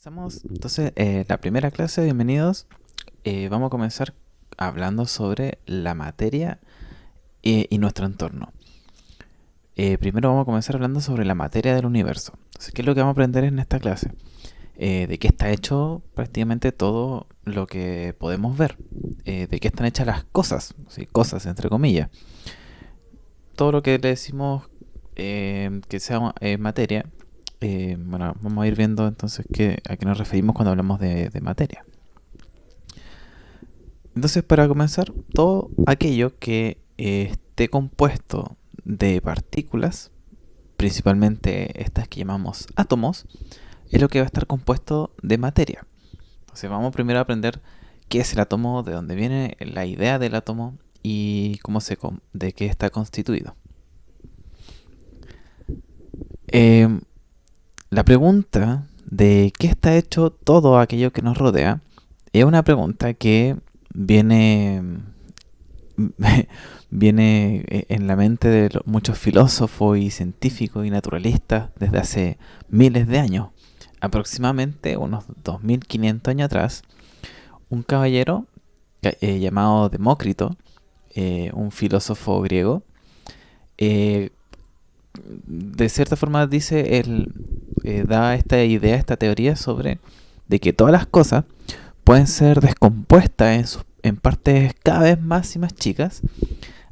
Comenzamos entonces la primera clase, bienvenidos. Vamos a comenzar hablando sobre la materia y nuestro entorno. Primero vamos a comenzar hablando sobre la materia del universo. Entonces, ¿qué es lo que vamos a aprender en esta clase? De qué está hecho prácticamente todo lo que podemos ver. De qué están hechas las cosas, ¿sí? Cosas entre comillas. Todo lo que le decimos que sea materia. Bueno, vamos a ir viendo entonces a qué nos referimos cuando hablamos de materia. Entonces, para comenzar, todo aquello que esté compuesto de partículas, principalmente estas que llamamos átomos, es lo que va a estar compuesto de materia. Entonces, vamos primero a aprender qué es el átomo, de dónde viene la idea del átomo y de qué está constituido. La pregunta de qué está hecho todo aquello que nos rodea es una pregunta que viene, viene en la mente de muchos filósofos y científicos y naturalistas desde hace miles de años. Aproximadamente unos 2500 años atrás, un caballero llamado Demócrito, un filósofo griego, de cierta forma dice, él da esta idea, esta teoría sobre de que todas las cosas pueden ser descompuestas en partes cada vez más y más chicas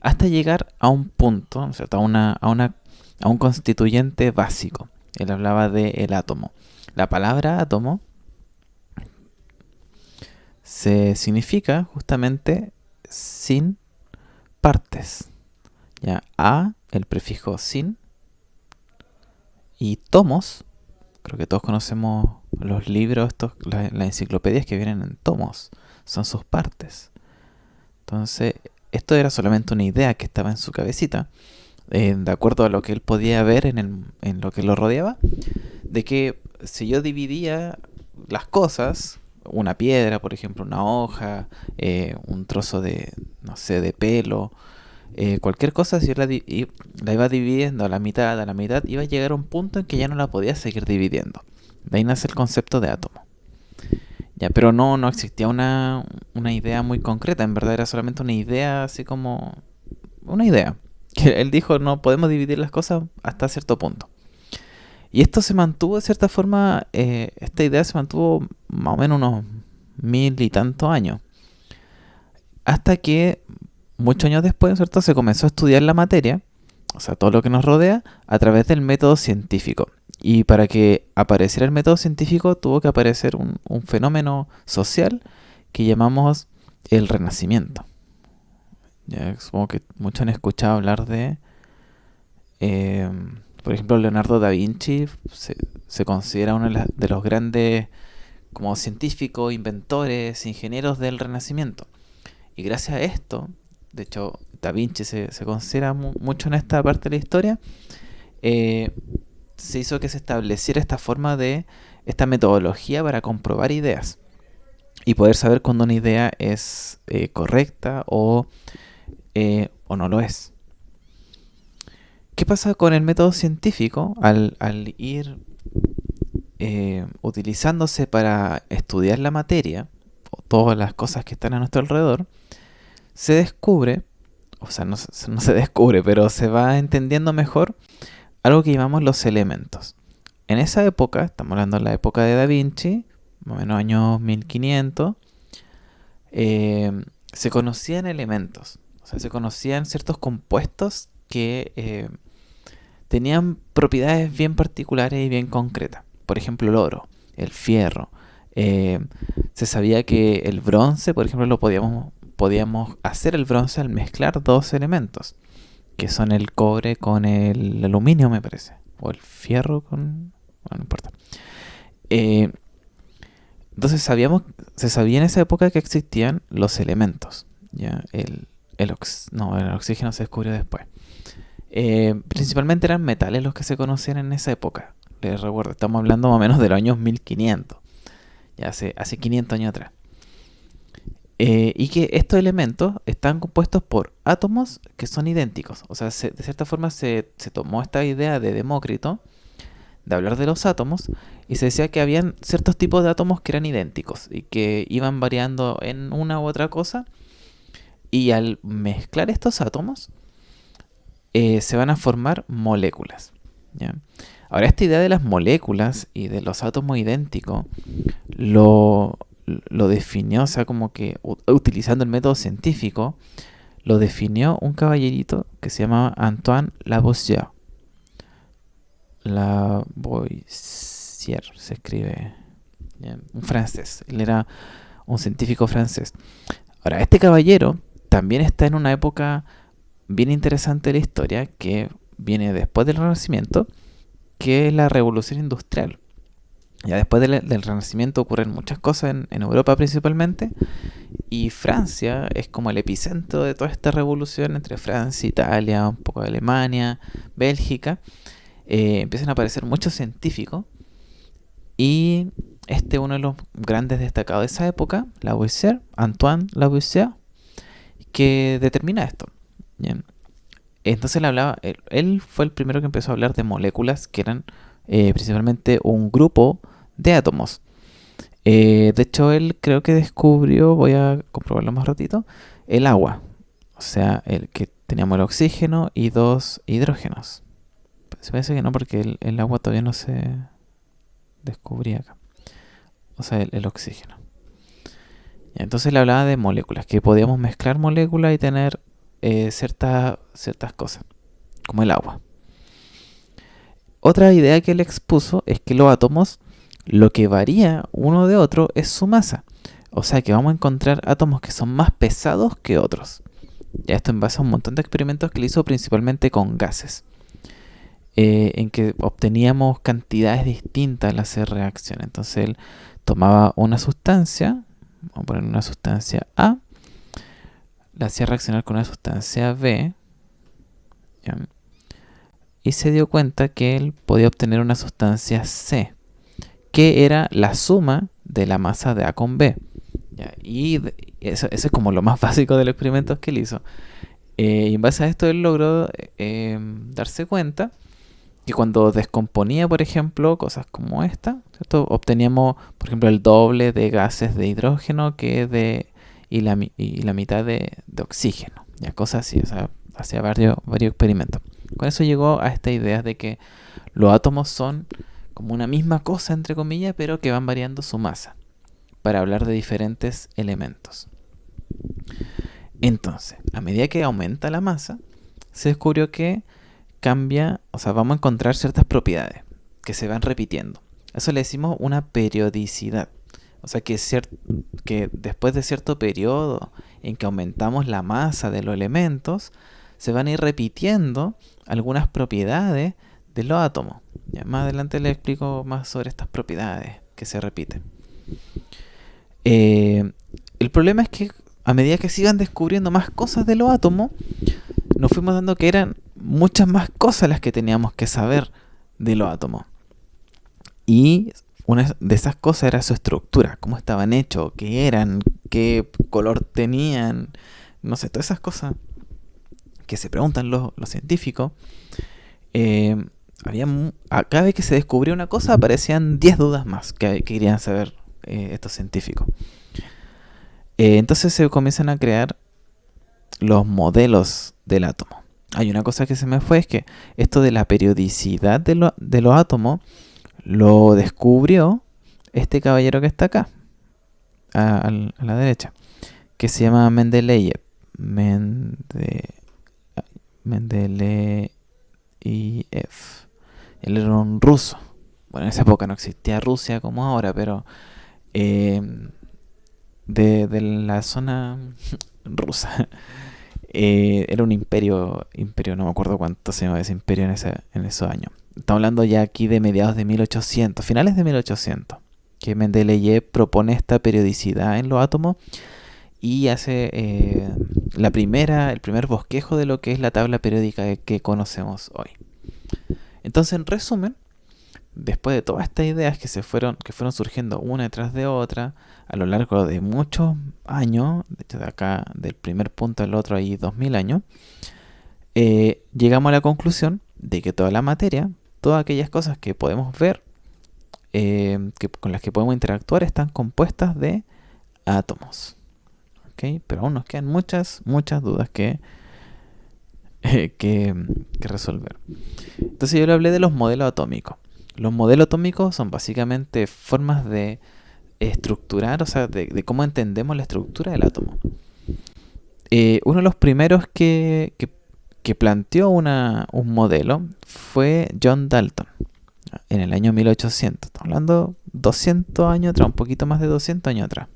hasta llegar a un punto, o sea, a un constituyente básico. Él hablaba del átomo. La palabra átomo se significa justamente sin partes. Ya, el prefijo sin, y tomos, creo que todos conocemos los libros, las enciclopedias que vienen en tomos, son sus partes. Entonces, esto era solamente una idea que estaba en su cabecita, de acuerdo a lo que él podía ver en lo que lo rodeaba, de que si yo dividía las cosas, una piedra, por ejemplo, una hoja, un trozo de, no sé, de pelo, cualquier cosa, si yo la iba dividiendo a la mitad, iba a llegar a un punto en que ya no la podía seguir dividiendo. De ahí nace el concepto de átomo. Ya, pero no existía una idea muy concreta, en verdad era solamente una idea, así como una idea. Que él dijo, no podemos dividir las cosas hasta cierto punto. Y esto se mantuvo de cierta forma, esta idea se mantuvo más o menos unos 1000 y tantos años. Hasta que muchos años después, ¿cierto? Se comenzó a estudiar la materia, o sea, todo lo que nos rodea, a través del método científico. Y para que apareciera el método científico tuvo que aparecer un fenómeno social que llamamos el Renacimiento. Ya supongo que muchos han escuchado hablar eh, por ejemplo, Leonardo da Vinci se considera uno de los grandes como científicos, inventores, ingenieros del Renacimiento. Y gracias a esto, de hecho, Da Vinci se considera mucho en esta parte de la historia, eh, se hizo que se estableciera esta metodología para comprobar ideas y poder saber cuando una idea es correcta o no lo es. ¿Qué pasa con el método científico al ir utilizándose para estudiar la materia o todas las cosas que están a nuestro alrededor? Se descubre, o sea, no se descubre, pero se va entendiendo mejor algo que llamamos los elementos. En esa época, estamos hablando de la época de Da Vinci, más o menos años 1500, se conocían elementos, o sea, se conocían ciertos compuestos que tenían propiedades bien particulares y bien concretas. Por ejemplo, el oro, el fierro. Se sabía que el bronce, por ejemplo, podíamos hacer el bronce al mezclar dos elementos, que son el cobre con el aluminio, me parece, o el fierro con... bueno, no importa. Entonces se sabía en esa época que existían los elementos. ¿Ya? El oxígeno se descubrió después. Principalmente eran metales los que se conocían en esa época. Les recuerdo, estamos hablando más o menos de los años 1500, ya hace 500 años atrás. Y que estos elementos están compuestos por átomos que son idénticos. O sea, de cierta forma se tomó esta idea de Demócrito de hablar de los átomos y se decía que habían ciertos tipos de átomos que eran idénticos y que iban variando en una u otra cosa, y al mezclar estos átomos se van a formar moléculas, ¿ya? Ahora, esta idea de las moléculas y de los átomos idénticos lo, lo definió, o sea, como que utilizando el método científico, lo definió un caballerito que se llamaba Antoine Lavoisier. Lavoisier se escribe, ¿ya? Un francés. Él era un científico francés. Ahora, este caballero también está en una época bien interesante de la historia que viene después del Renacimiento, que es la Revolución Industrial. Ya después del Renacimiento ocurren muchas cosas en Europa principalmente, y Francia es como el epicentro de toda esta revolución entre Francia, Italia, un poco de Alemania, Bélgica. Empiezan a aparecer muchos científicos, y este uno de los grandes destacados de esa época, Lavoisier, Antoine Lavoisier, que determina esto. Bien. Entonces él fue el primero que empezó a hablar de moléculas que eran principalmente un grupo de átomos. De hecho, él creo que descubrió, voy a comprobarlo más ratito, el agua. O sea, el que teníamos el oxígeno y 2 hidrógenos. Se parece que no, porque el agua todavía no se descubría acá. O sea, el oxígeno. Y entonces le hablaba de moléculas, que podíamos mezclar moléculas y tener ciertas cosas, como el agua. Otra idea que él expuso es que los átomos, lo que varía uno de otro es su masa. O sea que vamos a encontrar átomos que son más pesados que otros. Ya esto en base a un montón de experimentos que él hizo principalmente con gases, en que obteníamos cantidades distintas al hacer reacción. Entonces él tomaba una sustancia, vamos a poner una sustancia A, la hacía reaccionar con una sustancia B, ¿ya? Y se dio cuenta que él podía obtener una sustancia C, que era la suma de la masa de A con B. ¿Ya? Y eso es como lo más básico de los experimentos que él hizo. Y en base a esto él logró darse cuenta que cuando descomponía, por ejemplo, cosas como esta, ¿cierto? Obteníamos, por ejemplo, el doble de gases de hidrógeno y la mitad de oxígeno. Ya, cosas así, o sea, hacía varios experimentos. Con eso llegó a esta idea de que los átomos son como una misma cosa, entre comillas, pero que van variando su masa, para hablar de diferentes elementos. Entonces, a medida que aumenta la masa, se descubrió que cambia, o sea, vamos a encontrar ciertas propiedades que se van repitiendo. Eso le decimos una periodicidad. O sea, que después de cierto periodo en que aumentamos la masa de los elementos, se van a ir repitiendo algunas propiedades de los átomos. Ya más adelante les explico más sobre estas propiedades que se repiten. El problema es que a medida que se iban descubriendo más cosas de los átomos, nos fuimos dando que eran muchas más cosas las que teníamos que saber de los átomos. Y una de esas cosas era su estructura, cómo estaban hechos, qué eran, qué color tenían, no sé, todas esas cosas que se preguntan los científicos. Cada vez que se descubría una cosa aparecían 10 dudas más que querían saber estos científicos. Entonces se comienzan a crear los modelos del átomo. Hay una cosa que se me fue, es que esto de la periodicidad de los átomos lo descubrió este caballero que está acá, a la derecha, que se llama Mendeleev. Mendeleev. Él era un ruso. Bueno, en esa época no existía Rusia como ahora, pero de la zona rusa. Era un imperio, no me acuerdo cuánto se llamaba ese imperio en esos años. Estamos hablando ya aquí de mediados de 1800, finales de 1800, que Mendeleev propone esta periodicidad en los átomos y hace el primer bosquejo de lo que es la tabla periódica que conocemos hoy. Entonces, en resumen, después de todas estas ideas que fueron surgiendo una detrás de otra a lo largo de muchos años, de hecho de acá del primer punto al otro hay 2000 años, llegamos a la conclusión de que toda la materia, todas aquellas cosas que podemos ver con las que podemos interactuar están compuestas de átomos. ¿Ok? Pero aún nos quedan muchas dudas que resolver. Entonces yo le hablé de los modelos atómicos. Los modelos atómicos son básicamente formas de estructurar, o sea, de cómo entendemos la estructura del átomo. Uno de los primeros que planteó un modelo fue John Dalton en el año 1800. Estamos hablando 200 años atrás, un poquito más de 200 años atrás.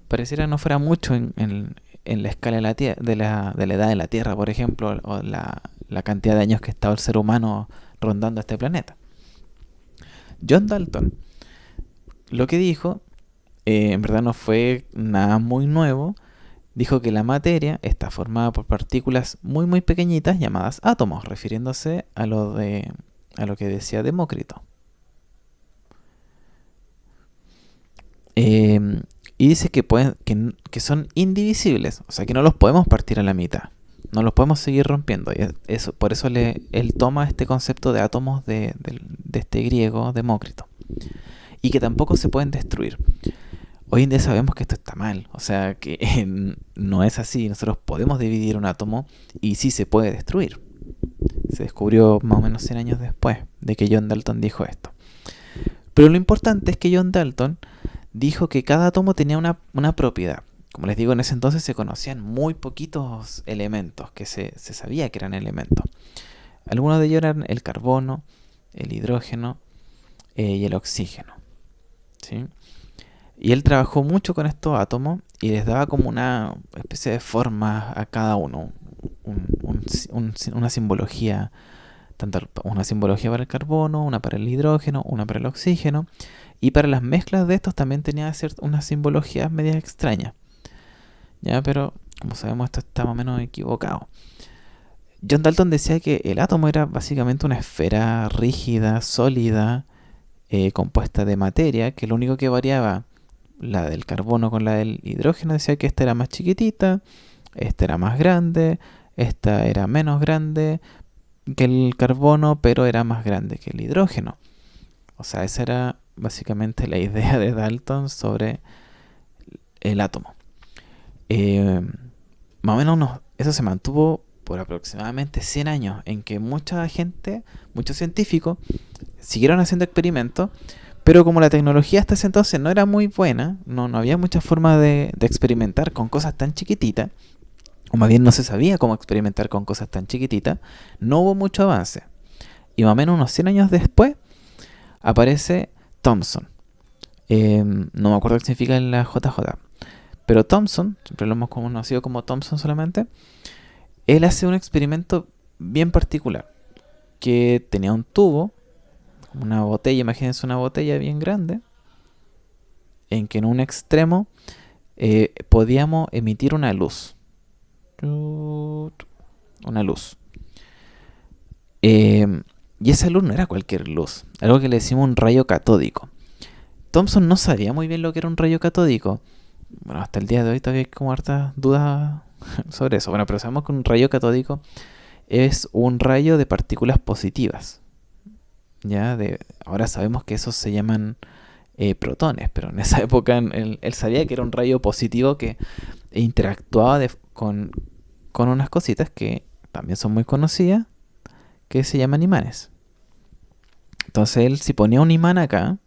Pareciera no fuera mucho en la escala de la edad de la Tierra, por ejemplo, o la cantidad de años que ha estado el ser humano rondando este planeta. John Dalton lo que dijo, en verdad no fue nada muy nuevo. Dijo que la materia está formada por partículas muy pequeñitas llamadas átomos, refiriéndose a lo que decía Demócrito. Y dice que son indivisibles, o sea que no los podemos partir a la mitad, no los podemos seguir rompiendo. Por eso él toma este concepto de átomos de este griego Demócrito. Y que tampoco se pueden destruir. Hoy en día sabemos que esto está mal, o sea que no es así. Nosotros podemos dividir un átomo y sí se puede destruir. Se descubrió más o menos 100 años después de que John Dalton dijo esto. Pero lo importante es que John Dalton dijo que cada átomo tenía una propiedad. Como les digo, en ese entonces se conocían muy poquitos elementos que se sabía que eran elementos. Algunos de ellos eran el carbono, el hidrógeno y el oxígeno, ¿sí? Y él trabajó mucho con estos átomos y les daba como una especie de forma a cada uno, una simbología, tanto una simbología para el carbono, una para el hidrógeno, una para el oxígeno, y para las mezclas de estos también tenía unas simbologías medias extrañas. ¿Ya? Pero como sabemos esto está más o menos equivocado. John Dalton decía que el átomo era básicamente una esfera rígida, sólida, compuesta de materia, que lo único que variaba la del carbono con la del hidrógeno, decía que esta era más chiquitita, esta era más grande, esta era menos grande que el carbono, pero era más grande que el hidrógeno. O sea, esa era básicamente la idea de Dalton sobre el átomo. Más o menos eso se mantuvo por aproximadamente 100 años, en que mucha gente, muchos científicos, siguieron haciendo experimentos, pero como la tecnología hasta ese entonces no era muy buena, no había mucha forma de experimentar con cosas tan chiquititas, o más bien no se sabía cómo experimentar con cosas tan chiquititas, no hubo mucho avance. Y más o menos unos 100 años después aparece Thomson. No me acuerdo qué significa la JJ. Pero Thomson, siempre lo hemos conocido como Thomson solamente, él hace un experimento bien particular. Que tenía un tubo, una botella, imagínense una botella bien grande, en que en un extremo podíamos emitir una luz. Una luz. Y esa luz no era cualquier luz, algo que le decimos un rayo catódico. Thomson no sabía muy bien lo que era un rayo catódico. Bueno, hasta el día de hoy todavía hay como hartas dudas sobre eso. Bueno, pero sabemos que un rayo catódico es un rayo de partículas positivas. Ahora sabemos que esos se llaman protones, pero en esa época él sabía que era un rayo positivo que interactuaba con unas cositas que también son muy conocidas, que se llaman imanes. Entonces él, si ponía un imán acá,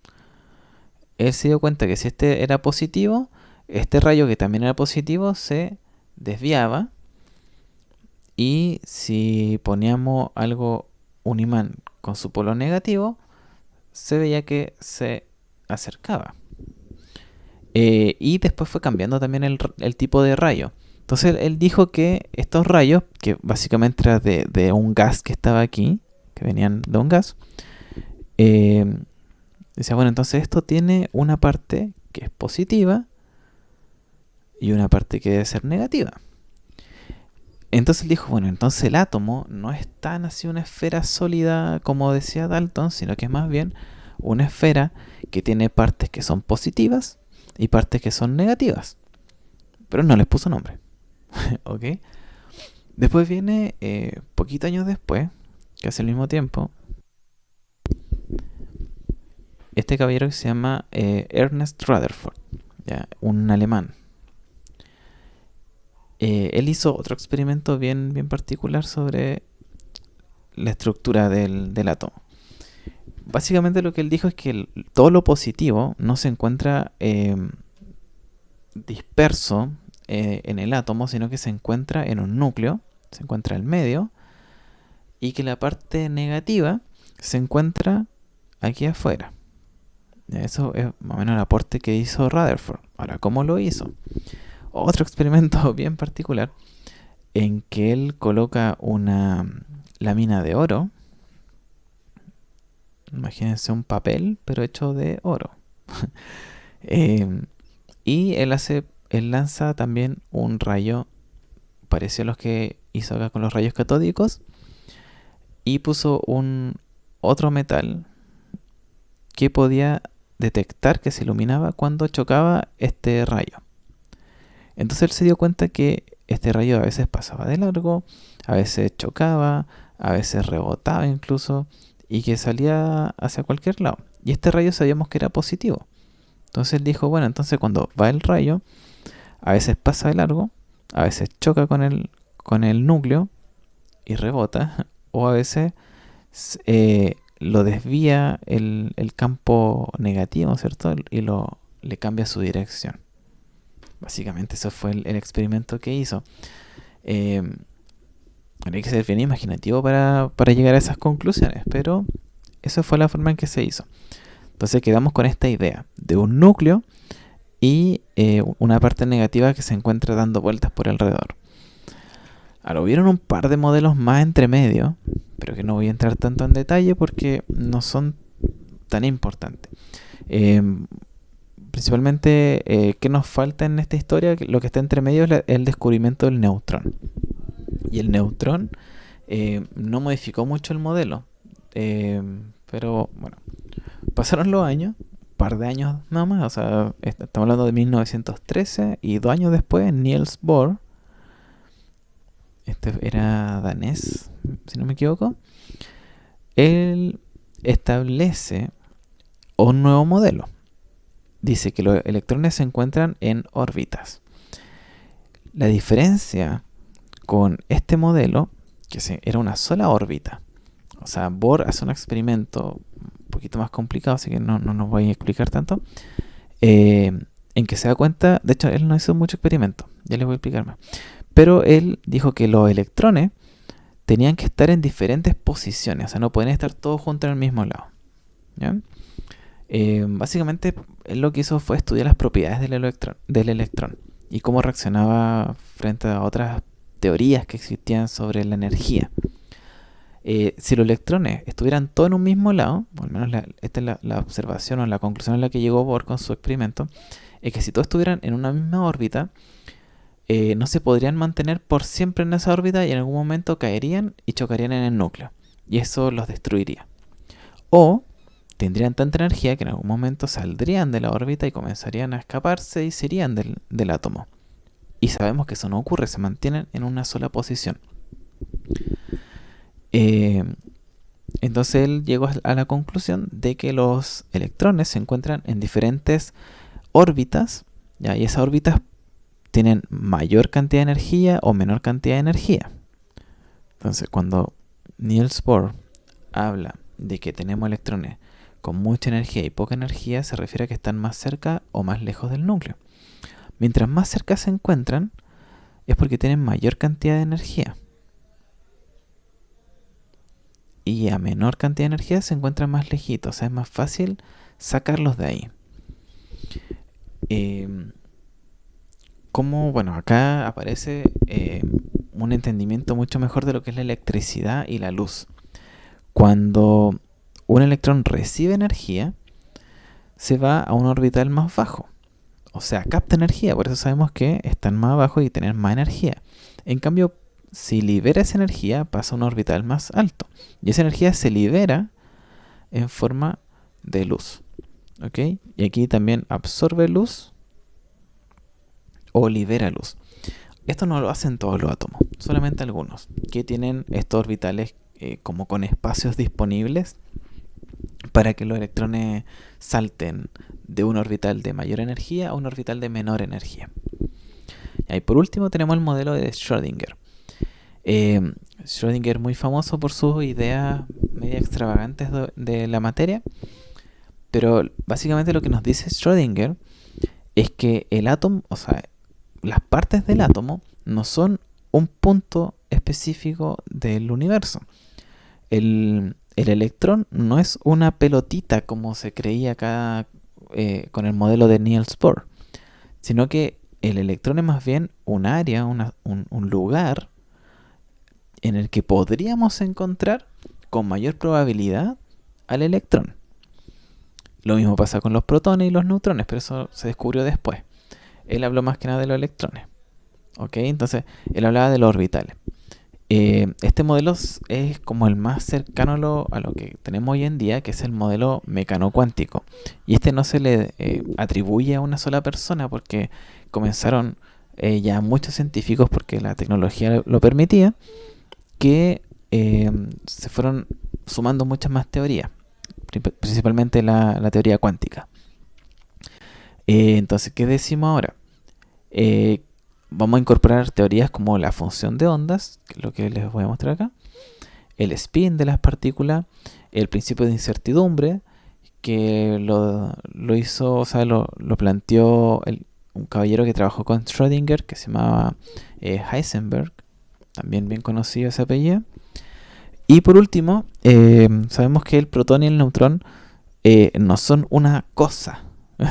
él se dio cuenta que si este era positivo, este rayo que también era positivo se desviaba, y si poníamos un imán con su polo negativo, se veía que se acercaba. Y después fue cambiando también el tipo de rayo. Entonces él dijo que estos rayos, que básicamente eran de un gas que estaba aquí, que venían de un gas, decía, bueno, entonces esto tiene una parte que es positiva y una parte que debe ser negativa. Entonces él dijo, bueno, entonces el átomo no es tan así una esfera sólida como decía Dalton, sino que es más bien una esfera que tiene partes que son positivas y partes que son negativas. Pero no les puso nombre. ¿Ok? Después viene, poquito años después, casi al mismo tiempo, este caballero que se llama Ernest Rutherford, ¿ya? Un alemán. Él hizo otro experimento bien particular sobre la estructura del átomo. Básicamente lo que él dijo es que todo lo positivo no se encuentra disperso en el átomo, sino que se encuentra en un núcleo, se encuentra al medio, y que la parte negativa se encuentra aquí afuera. Eso es más o menos el aporte que hizo Rutherford. Ahora, ¿cómo lo hizo? Otro experimento bien particular en que él coloca una lámina de oro. Imagínense un papel, pero hecho de oro. Y él lanza también un rayo parecido a los que hizo acá con los rayos catódicos, y puso otro metal que podía detectar que se iluminaba cuando chocaba este rayo. Entonces él se dio cuenta que este rayo a veces pasaba de largo, a veces chocaba, a veces rebotaba incluso, y que salía hacia cualquier lado. Y este rayo sabíamos que era positivo. Entonces él dijo, bueno, entonces cuando va el rayo, a veces pasa de largo, a veces choca con el núcleo y rebota, o a veces lo desvía el campo negativo, ¿cierto? Y le cambia su dirección. Básicamente eso fue el experimento que hizo. Hay que ser bien imaginativo para llegar a esas conclusiones, pero esa fue la forma en que se hizo. Entonces quedamos con esta idea de un núcleo y una parte negativa que se encuentra dando vueltas por alrededor. Ahora, hubieron un par de modelos más entre medio, pero que no voy a entrar tanto en detalle porque no son tan importantes. Principalmente, ¿qué nos falta en esta historia? Lo que está entre medio es el descubrimiento del neutrón. Y el neutrón no modificó mucho el modelo. Pero bueno, pasaron los años, un par de años nada más. O sea, estamos hablando de 1913 y 2 años después, Niels Bohr, este era danés, si no me equivoco, él establece un nuevo modelo. Dice que los electrones se encuentran en órbitas. La diferencia con este modelo, que era una sola órbita, o sea, Bohr hace un experimento un poquito más complicado, así que no nos voy a explicar tanto, en que se da cuenta, de hecho él no hizo mucho experimento, ya les voy a explicar más, pero él dijo que los electrones tenían que estar en diferentes posiciones, o sea, no pueden estar todos juntos en el mismo lado, ¿ya? Básicamente él lo que hizo fue estudiar las propiedades del electrón y cómo reaccionaba frente a otras teorías que existían sobre la energía. Si los electrones estuvieran todos en un mismo lado, o al menos esta es la observación o la conclusión a la que llegó Bohr con su experimento, es que si todos estuvieran en una misma órbita, no se podrían mantener por siempre en esa órbita y en algún momento caerían y chocarían en el núcleo, y eso los destruiría. O tendrían tanta energía que en algún momento saldrían de la órbita y comenzarían a escaparse y se irían del átomo. Y sabemos que eso no ocurre, se mantienen en una sola posición. Entonces él llegó a la conclusión de que los electrones se encuentran en diferentes órbitas, ¿ya? Y esas órbitas tienen mayor cantidad de energía o menor cantidad de energía. Entonces cuando Niels Bohr habla de que tenemos electrones con mucha energía y poca energía, se refiere a que están más cerca o más lejos del núcleo. Mientras más cerca se encuentran, es porque tienen mayor cantidad de energía. Y a menor cantidad de energía se encuentran más lejitos, o sea, es más fácil sacarlos de ahí. Bueno, acá aparece un entendimiento mucho mejor de lo que es la electricidad y la luz. Cuando un electrón recibe energía, se va a un orbital más bajo. O sea, capta energía, por eso sabemos que están más abajo y tienen más energía. En cambio, si libera esa energía, pasa a un orbital más alto. Y esa energía se libera en forma de luz. ¿Ok? Y aquí también absorbe luz o libera luz. Esto no lo hacen todos los átomos, solamente algunos, que tienen estos orbitales como con espacios disponibles para que los electrones salten de un orbital de mayor energía a un orbital de menor energía. Y por último tenemos el modelo de Schrödinger. Schrödinger muy famoso por sus ideas media extravagantes de la materia, pero básicamente lo que nos dice Schrödinger es que el átomo, o sea, las partes del átomo no son un punto específico del universo. El electrón no es una pelotita como se creía acá con el modelo de Niels Bohr, sino que el electrón es más bien un área, un lugar en el que podríamos encontrar con mayor probabilidad al electrón. Lo mismo pasa con los protones y los neutrones, pero eso se descubrió después. Él habló más que nada de los electrones. ¿Ok? Entonces, él hablaba de los orbitales. Este modelo es como el más cercano a lo que tenemos hoy en día, que es el modelo mecano-cuántico. Y este no se le atribuye a una sola persona porque comenzaron ya muchos científicos, porque la tecnología lo permitía, que se fueron sumando muchas más teorías, principalmente la teoría cuántica. Entonces, ¿qué decimos ahora? Vamos a incorporar teorías como la función de ondas, que es lo que les voy a mostrar acá, el spin de las partículas, el principio de incertidumbre, que lo hizo, o sea, lo planteó un caballero que trabajó con Schrödinger, que se llamaba Heisenberg, también bien conocido ese apellido. Y por último, sabemos que el protón y el neutrón no son una cosa,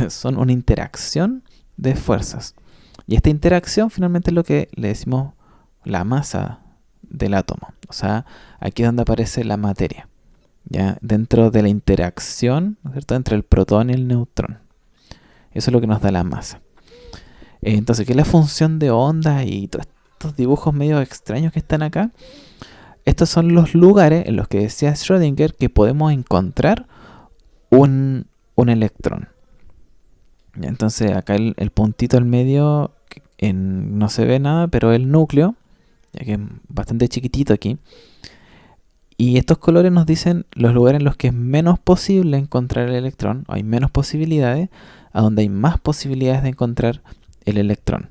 son una interacción de fuerzas. Y esta interacción finalmente es lo que le decimos la masa del átomo. O sea, aquí es donde aparece la materia, ¿ya? Dentro de la interacción, ¿no es cierto?, entre el protón y el neutrón. Eso es lo que nos da la masa. Entonces, ¿qué es la función de onda y todos estos dibujos medio extraños que están acá? Estos son los lugares en los que decía Schrödinger que podemos encontrar un electrón. Entonces acá el puntito al medio no se ve nada, pero el núcleo, ya que es bastante chiquitito aquí. Y estos colores nos dicen los lugares en los que es menos posible encontrar el electrón, hay menos posibilidades, a donde hay más posibilidades de encontrar el electrón.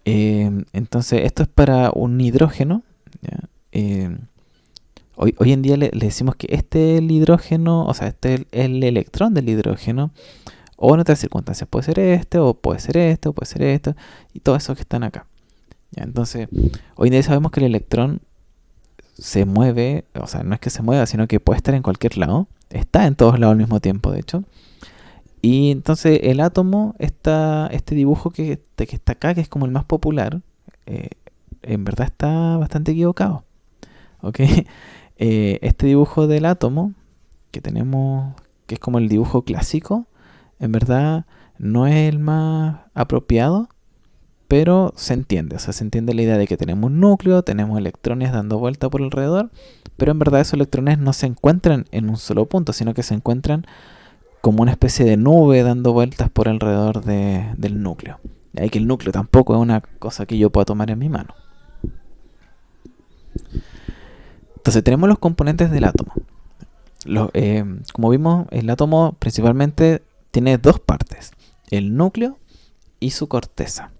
Entonces esto es para un hidrógeno, ¿ya? Hoy en día le decimos que este es el hidrógeno, o sea, este es el electrón del hidrógeno, o en otras circunstancias puede ser este, o puede ser este, o puede ser esto, y todo eso que están acá. ¿Ya? Entonces, hoy en día sabemos que el electrón se mueve, o sea, no es que se mueva, sino que puede estar en cualquier lado, está en todos lados al mismo tiempo, de hecho. Y entonces el átomo, este dibujo que está acá, que es como el más popular, en verdad está bastante equivocado. ¿Ok? Este dibujo del átomo que tenemos, que es como el dibujo clásico, en verdad no es el más apropiado, pero se entiende. O sea, se entiende la idea de que tenemos un núcleo, tenemos electrones dando vuelta por alrededor, pero en verdad esos electrones no se encuentran en un solo punto, sino que se encuentran como una especie de nube dando vueltas por alrededor del núcleo. Y ahí que el núcleo tampoco es una cosa que yo pueda tomar en mi mano. Entonces tenemos los componentes del átomo. Como vimos, el átomo principalmente tiene dos partes, el núcleo y su corteza.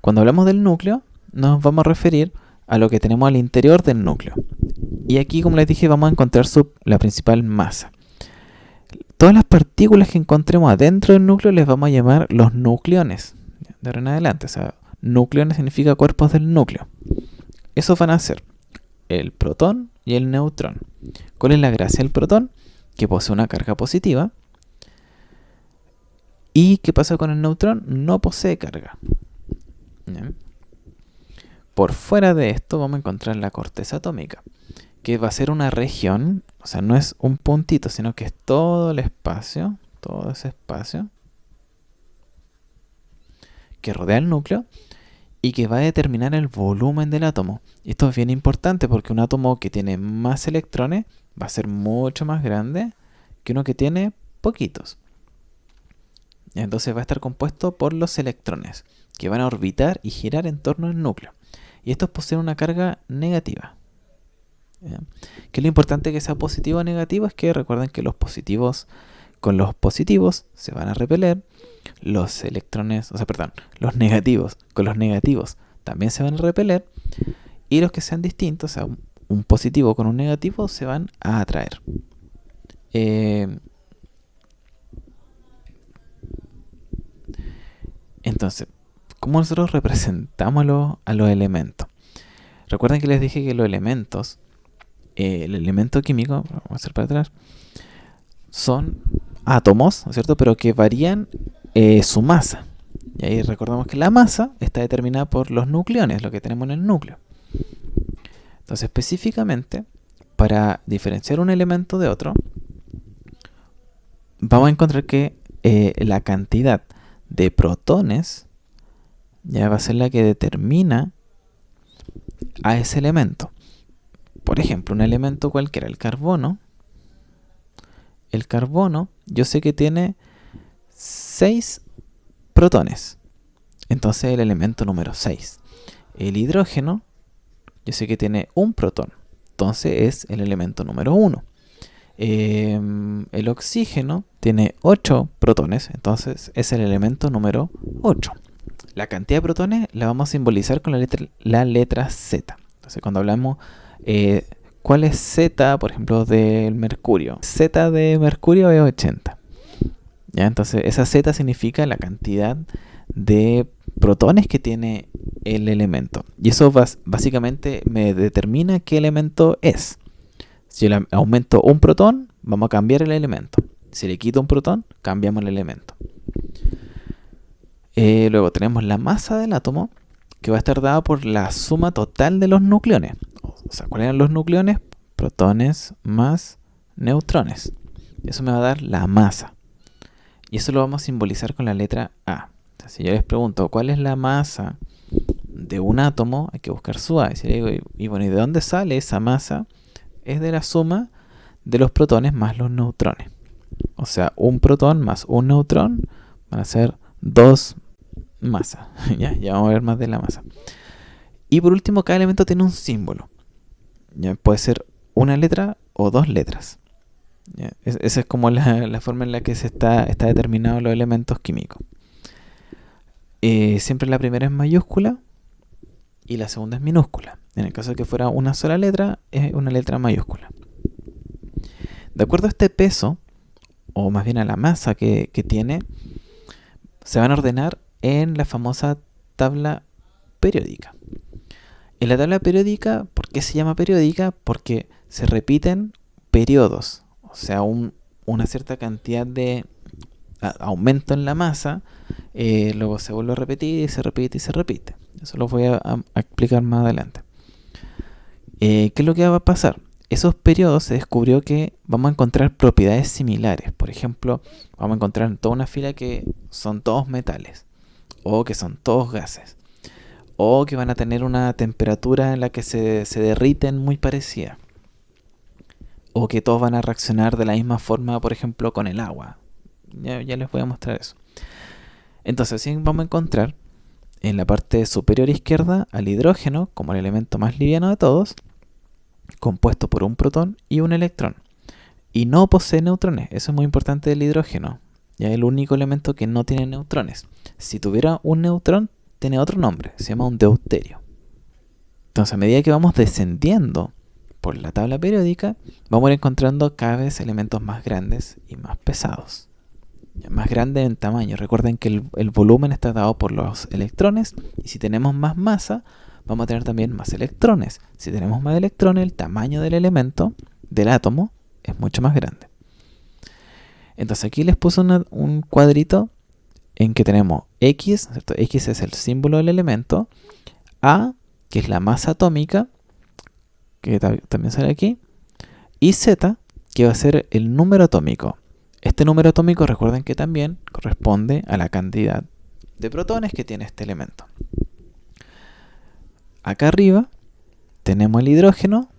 Cuando hablamos del núcleo, nos vamos a referir a lo que tenemos al interior del núcleo. Y aquí, como les dije, vamos a encontrar la principal masa. Todas las partículas que encontremos adentro del núcleo les vamos a llamar los nucleones. De ahora en adelante, o sea, nucleones significa cuerpos del núcleo. Esos van a ser el protón y el neutrón. ¿Cuál es la gracia del protón? Que posee una carga positiva. ¿Y qué pasa con el neutrón? No posee carga. ¿Bien? Por fuera de esto vamos a encontrar la corteza atómica, que va a ser una región, o sea, no es un puntito, sino que es todo el espacio, todo ese espacio que rodea el núcleo y que va a determinar el volumen del átomo. Y esto es bien importante porque un átomo que tiene más electrones va a ser mucho más grande que uno que tiene poquitos. Entonces va a estar compuesto por los electrones que van a orbitar y girar en torno al núcleo. Y estos poseen una carga negativa. ¿Ya? Que lo importante que sea positivo o negativo es que recuerden que los positivos con los positivos se van a repeler, los electrones, o sea, perdón, los negativos con los negativos también se van a repeler, y los que sean distintos, o sea, un positivo con un negativo, se van a atraer. Entonces, ¿cómo nosotros representamos a los elementos? Recuerden que les dije que los elementos, el elemento químico, vamos a hacer para atrás, son átomos, ¿no es cierto? Pero que varían su masa. Y ahí recordamos que la masa está determinada por los nucleones, lo que tenemos en el núcleo. Entonces, específicamente, para diferenciar un elemento de otro, vamos a encontrar que la cantidad de protones ya va a ser la que determina a ese elemento. Por ejemplo, un elemento cualquiera, el carbono. El carbono, yo sé que tiene 6 protones. Entonces el elemento número 6. El hidrógeno, yo sé que tiene un protón. Entonces es el elemento número 1. El oxígeno tiene 8 protones. Entonces es el elemento número 8. La cantidad de protones la vamos a simbolizar con la letra Z. Entonces cuando hablamos... ¿cuál es Z, por ejemplo, del mercurio? Z de mercurio es 80. ¿Ya? Entonces esa Z significa la cantidad de protones que tiene el elemento. Y eso básicamente me determina qué elemento es. Si le aumento un protón, vamos a cambiar el elemento. Si le quito un protón, cambiamos el elemento. Luego tenemos la masa del átomo, que va a estar dada por la suma total de los nucleones. O sea, ¿cuáles eran los nucleones? Protones más neutrones. Eso me va a dar la masa. Y eso lo vamos a simbolizar con la letra A. O sea, si yo les pregunto, ¿cuál es la masa de un átomo? Hay que buscar su A. Y si le digo, y bueno, ¿y de dónde sale esa masa? Es de la suma de los protones más los neutrones. O sea, un protón más un neutrón van a ser 2 masas. ya vamos a ver más de la masa. Y por último, cada elemento tiene un símbolo. Ya puede ser una letra o 2 letras. ¿Ya? Esa es como la forma en la que se está determinado los elementos químicos. Siempre la primera es mayúscula y la segunda es minúscula. En el caso de que fuera una sola letra, es una letra mayúscula. De acuerdo a este peso, o más bien a la masa que tiene, se van a ordenar en la famosa tabla periódica. En la tabla periódica, ¿por qué se llama periódica? Porque se repiten periodos, o sea, una cierta cantidad de aumento en la masa, luego se vuelve a repetir y se repite y se repite. Eso lo voy a explicar más adelante. ¿Qué es lo que va a pasar? Esos periodos se descubrió que vamos a encontrar propiedades similares. Por ejemplo, vamos a encontrar en toda una fila que son todos metales, o que son todos gases, o que van a tener una temperatura en la que se derriten muy parecida, o que todos van a reaccionar de la misma forma, por ejemplo, con el agua. Ya les voy a mostrar eso. Entonces, sí, vamos a encontrar en la parte superior izquierda al hidrógeno como el elemento más liviano de todos, compuesto por un protón y un electrón. Y no posee neutrones. Eso es muy importante del hidrógeno. Ya es el único elemento que no tiene neutrones. Si tuviera un neutrón, tiene otro nombre. Se llama un deuterio. Entonces, a medida que vamos descendiendo por la tabla periódica, vamos a ir encontrando cada vez elementos más grandes y más pesados. Ya, más grandes en tamaño. Recuerden que el volumen está dado por los electrones. Y si tenemos más masa, vamos a tener también más electrones. Si tenemos más electrones, el tamaño del elemento, del átomo, es mucho más grande. Entonces aquí les puse un cuadrito en que tenemos X, ¿cierto? X es el símbolo del elemento, A, que es la masa atómica, que también sale aquí, y Z, que va a ser el número atómico. Este número atómico, recuerden que también corresponde a la cantidad de protones que tiene este elemento. Acá arriba tenemos el hidrógeno,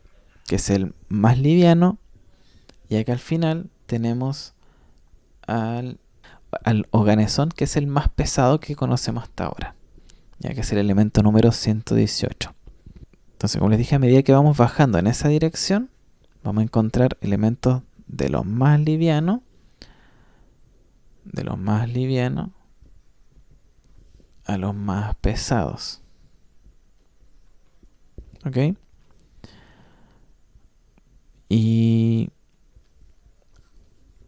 que es el más liviano, y acá al final tenemos al organesón, que es el más pesado que conocemos hasta ahora, ya que es el elemento número 118. Entonces, como les dije, a medida que vamos bajando en esa dirección, vamos a encontrar elementos de los más livianos, a los más pesados. ¿Ok? Y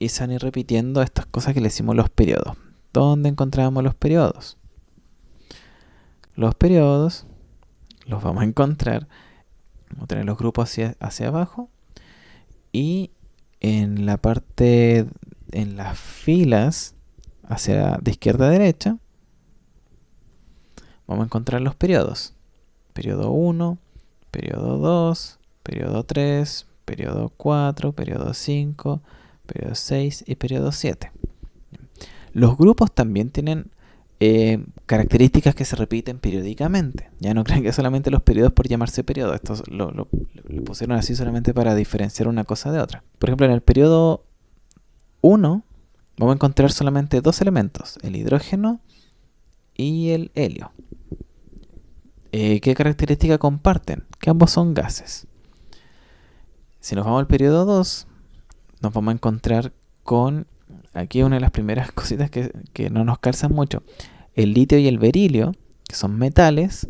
se van a ir repitiendo estas cosas que le decimos los periodos. ¿Dónde encontramos los periodos? Los periodos los vamos a encontrar, vamos a tener los grupos hacia abajo, y en la parte, en las filas de izquierda a derecha, vamos a encontrar los periodos. Periodo 1, periodo 2, periodo 3, periodo 4, periodo 5, periodo 6 y periodo 7. Los grupos también tienen características que se repiten periódicamente. Ya no crean que solamente los periodos por llamarse periodo. Esto lo pusieron así solamente para diferenciar una cosa de otra. Por ejemplo, en el periodo 1 vamos a encontrar solamente dos elementos, el hidrógeno y el helio. ¿Qué característica comparten? Que ambos son gases. Si nos vamos al periodo 2, nos vamos a encontrar con, aquí una de las primeras cositas que no nos calzan mucho, el litio y el berilio, que son metales.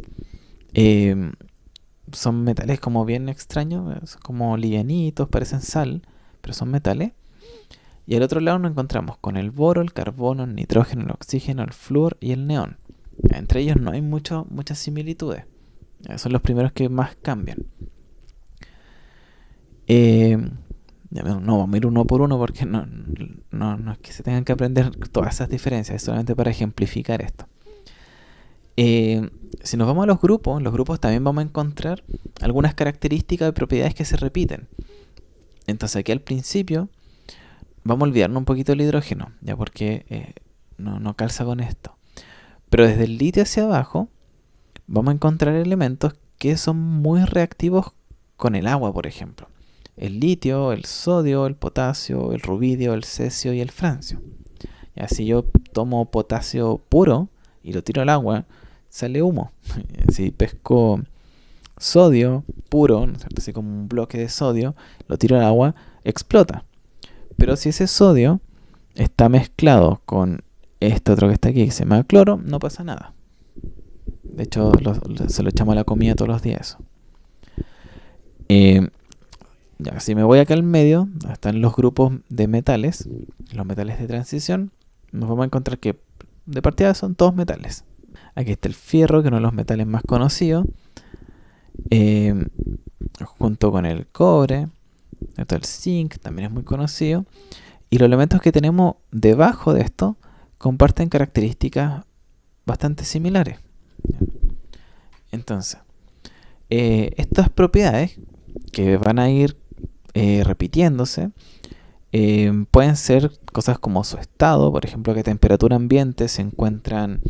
Son metales como bien extraños, como livianitos, parecen sal, pero son metales. Y al otro lado nos encontramos con el boro, el carbono, el nitrógeno, el oxígeno, el flúor y el neón. Entre ellos no hay muchas similitudes. Son los primeros que más cambian. No vamos a ir uno por uno porque no es que se tengan que aprender todas esas diferencias, es solamente para ejemplificar esto. Si nos vamos a los grupos también vamos a encontrar algunas características y propiedades que se repiten. Entonces aquí al principio vamos a olvidarnos un poquito del hidrógeno, ya porque no calza con esto. Pero desde el litio hacia abajo vamos a encontrar elementos que son muy reactivos con el agua, por ejemplo. El litio, el sodio, el potasio, el rubidio, el cesio y el francio. Y así yo tomo potasio puro y lo tiro al agua, sale humo. Si pesco sodio puro, ¿no es cierto? Así como un bloque de sodio, lo tiro al agua, explota. Pero si ese sodio está mezclado con este otro que está aquí, que se llama cloro, no pasa nada. De hecho, se lo echamos a la comida todos los días. Ya, si me voy acá al medio, están los grupos de metales, los metales de transición, nos vamos a encontrar que de partida son todos metales. Aquí está el fierro, que es uno de los metales más conocidos, junto con el cobre. Esto, el zinc también es muy conocido. Y los elementos que tenemos debajo de esto comparten características bastante similares. Entonces, estas propiedades que van a ir repitiéndose pueden ser cosas como su estado, por ejemplo, que a temperatura ambiente se encuentran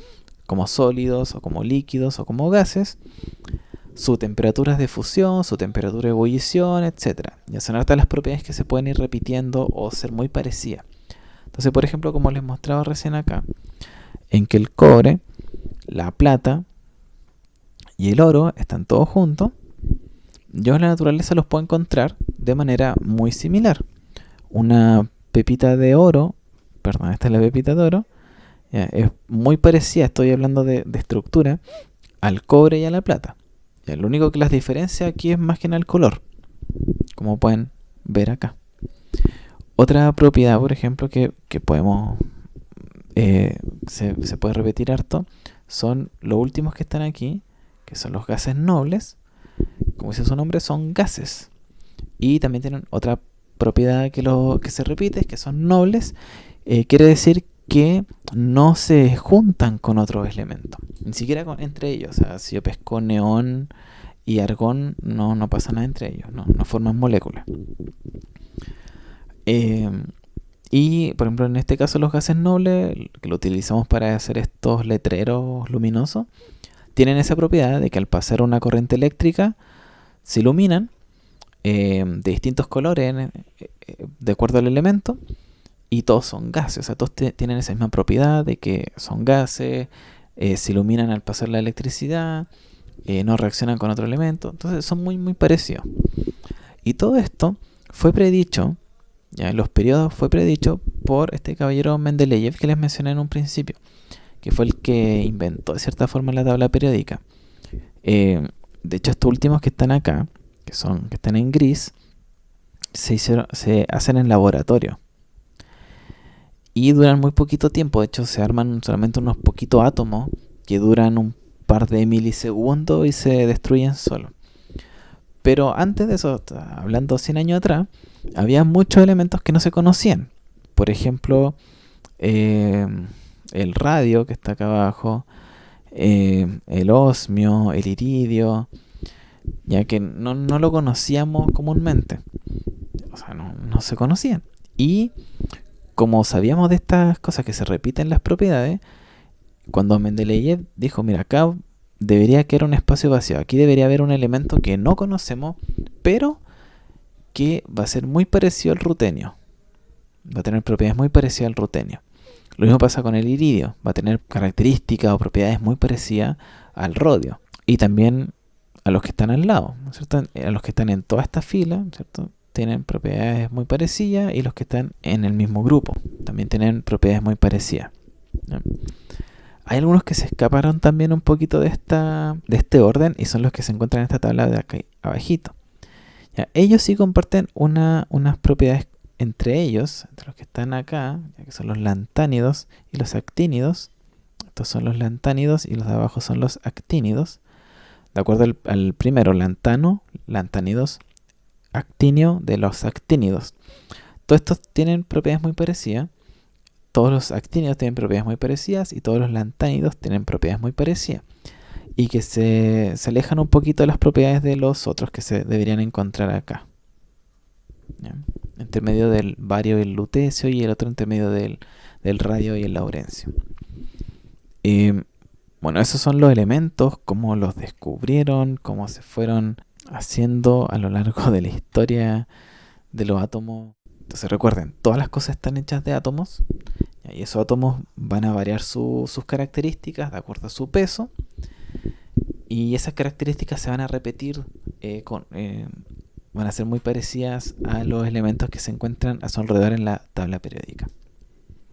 como sólidos o como líquidos o como gases, su temperatura de fusión, su temperatura de ebullición, etc. Ya son hartas las propiedades que se pueden ir repitiendo o ser muy parecidas. Entonces, por ejemplo, como les mostraba recién acá, en que el cobre, la plata y el oro están todos juntos, yo en la naturaleza los puedo encontrar de manera muy similar. Una pepita de oro, perdón, esta es la pepita de oro, ya, es muy parecida, estoy hablando de estructura, al cobre y a la plata. Ya, lo único que las diferencia aquí es más que nada el color, como pueden ver acá. Otra propiedad, por ejemplo, que podemos se puede repetir harto, son los últimos que están aquí, que son los gases nobles. Como dice su nombre, son gases. Y también tienen otra propiedad que se repite, es que son nobles. Quiere decir que no se juntan con otros elementos, ni siquiera entre ellos. O sea, si yo pesco neón y argón, no pasa nada entre ellos, no forman moléculas. Y, por ejemplo, en este caso los gases nobles, que lo utilizamos para hacer estos letreros luminosos, tienen esa propiedad de que al pasar una corriente eléctrica se iluminan de distintos colores de acuerdo al elemento, y todos son gases. O sea, todos tienen esa misma propiedad de que son gases, se iluminan al pasar la electricidad, no reaccionan con otro elemento, entonces son muy muy parecidos. Y todo esto fue predicho, ya en los periodos fue predicho por este caballero Mendeleev que les mencioné en un principio, que fue el que inventó de cierta forma la tabla periódica. De hecho, estos últimos que están acá, que están en gris, se hacen en laboratorio y duran muy poquito tiempo. De hecho, se arman solamente unos poquitos átomos que duran un par de milisegundos y se destruyen solos. Pero antes de eso, hablando 100 años atrás, había muchos elementos que no se conocían. Por ejemplo, el radio que está acá abajo, el osmio, el iridio, ya que no lo conocíamos comúnmente. O sea, no se conocían. Y como sabíamos de estas cosas que se repiten las propiedades, cuando Mendeleev dijo, mira, acá debería quedar un espacio vacío, aquí debería haber un elemento que no conocemos, pero que va a ser muy parecido al rutenio. Va a tener propiedades muy parecidas al rutenio. Lo mismo pasa con el iridio, va a tener características o propiedades muy parecidas al rodio. Y también a los que están al lado, ¿no es cierto? A los que están en toda esta fila, ¿cierto? Tienen propiedades muy parecidas, y los que están en el mismo grupo también tienen propiedades muy parecidas, ¿no? Hay algunos que se escaparon también un poquito de este orden, y son los que se encuentran en esta tabla de acá abajito. Ya, ellos sí comparten unas propiedades entre ellos, entre los que están acá, ya que son los lantánidos y los actínidos. Estos son los lantánidos y los de abajo son los actínidos. De acuerdo al primero, lantano, lantánidos, actinio de los actínidos. Todos estos tienen propiedades muy parecidas. Todos los actínidos tienen propiedades muy parecidas y todos los lantánidos tienen propiedades muy parecidas. Y que se alejan un poquito de las propiedades de los otros que se deberían encontrar acá. ¿Ya? Entre medio del bario y el lutecio, y el otro entre medio del radio y el laurencio. Bueno, esos son los elementos, cómo los descubrieron, cómo se fueron haciendo a lo largo de la historia de los átomos. Entonces recuerden, todas las cosas están hechas de átomos, y esos átomos van a variar sus características de acuerdo a su peso, y esas características se van a repetir, van a ser muy parecidas a los elementos que se encuentran a su alrededor en la tabla periódica.